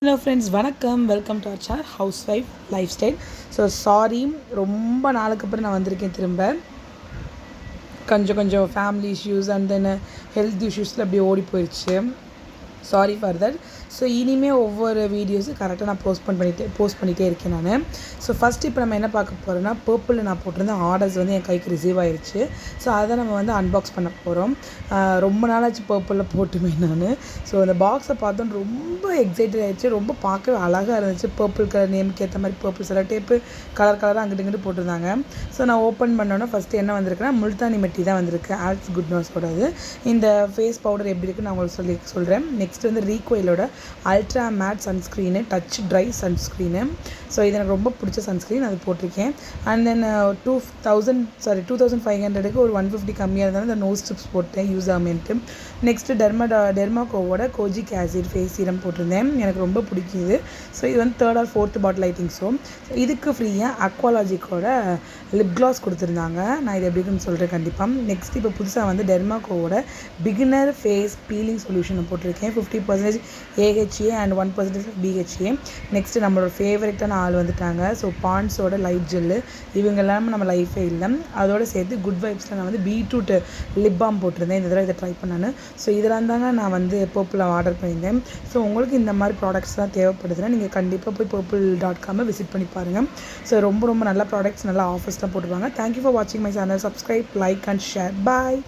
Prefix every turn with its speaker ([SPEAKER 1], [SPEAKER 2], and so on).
[SPEAKER 1] Hello friends, வணக்கம். Welcome to our channel housewife lifestyle. So sorry, ரொம்ப நாளுக்கு அப்புறம் நான் வந்திருக்கேன் திரும்ப. கொஞ்சம் family issues and then health இஷ்யூஸில் அப்படியே ஓடி போயிடுச்சு. Sorry for that. ஸோ இனிமேல் ஒவ்வொரு வீடியோஸும் கரெக்டாக நான் போஸ்ட் பண்ணிகிட்டே இருக்கேன் நான். ஸோ ஃபஸ்ட்டு இப்போ நம்ம என்ன பார்க்க போகிறோம்னா, பர்பிளில் நான் போட்டிருந்த ஆர்டர்ஸ் வந்து என் கைக்கு ரிசீவ் ஆயிடுச்சு. ஸோ அதை நம்ம வந்து அன்பாக்ஸ் பண்ண போகிறோம். ரொம்ப நாளாச்சு பர்பிளில் போட்டுமே நான். ஸோ அந்த பாக்ஸை பார்த்தோன்னு ரொம்ப எக்ஸைட்டட் ஆகிடுச்சு. ரொம்ப பார்க்கவே அழகாக இருந்துச்சு. பர்பிள் கலர் நேமுக்கு ஏற்ற மாதிரி பர்பிள் சில டேப்பு கலராக அங்கிட்டு இங்கிட்டு போட்டிருந்தாங்க. ஸோ நான் ஓப்பன் பண்ணோன்னா ஃபஸ்ட்டு என்ன வந்திருக்குன்னா, முல்தானி மெட்டி தான் வந்திருக்கு. ஆல்ஸ் குட்னஸோடது. இந்த ஃபேஸ் பவுடர் எப்படி இருக்குன்னு நான் உங்களுக்கு சொல்கிறேன். நெக்ஸ்ட் வந்து ரீகோயிலோட ultra matte sunscreen, touch dry sunscreen. So இது எனக்கு ரொம்ப பிடிச்ச சன்ஸ்க்ரீன், அது போட்டிருக்கேன். அண்ட் தென் 2500க்கு ஒரு 150 கம்மியாக இருந்தாலும் இந்த நோஸ் ஸ்ட்ரிப்ஸ் போட்டேன் யூஸ் ஆகுமேன்ட்டு. நெக்ஸ்ட்டு டெர்மாகோவோட கோஜிக் ஆசிட் ஃபேஸ் சீரம் போட்டிருந்தேன். எனக்கு ரொம்ப பிடிக்குது. ஸோ இது வந்து 3rd or 4th bottle I think. So இதுக்கு ஃப்ரீயாக அக்வாலாஜிக்கோட லிப் கிளாஸ் கொடுத்துருந்தாங்க. நான் இது எப்படி இருக்குன்னு சொல்கிறேன் கண்டிப்பாக. நெக்ஸ்ட் இப்போ புதுசாக வந்து டெர்மாகோவோட பிகினர் ஃபேஸ் பீலிங் சொல்யூஷனை போட்டிருக்கேன். 50% AHA அண்ட் 1% BHA. நெக்ஸ்ட்டு நம்மளோட ஃபேவரட்டான ஆள் வந்துட்டாங்க. ஸோ பாண்ட்ஸோட லைட் ஜெல்லு, இவங்க இல்லாமல் நம்ம லைஃபே இல்லை. அதோடு சேர்த்து குட் வைப்ஸில் நான் வந்து பீட்ரூட் லிப் பாம் போட்டிருந்தேன். இந்த தடவை இதை ட்ரை பண்ணான்னு. ஸோ இதெல்லாம் தாங்க நான் வந்து பர்பிளில் ஆர்டர் பண்ணியிருந்தேன். ஸோ உங்களுக்கு இந்த மாதிரி ப்ராடக்ட்ஸ் தான் தேவைப்படுதுன்னா நீங்கள் கண்டிப்பாக போய் purple.com விசிட் பண்ணி பாருங்கள். ஸோ ரொம்ப நல்ல ப்ராடக்ட்ஸ், நல்ல ஆஃபர்ஸ்லாம் போட்டுருவாங்க. தேங்க்யூ ஃபார் வாட்சிங் my channel. Subscribe, like and share. Bye.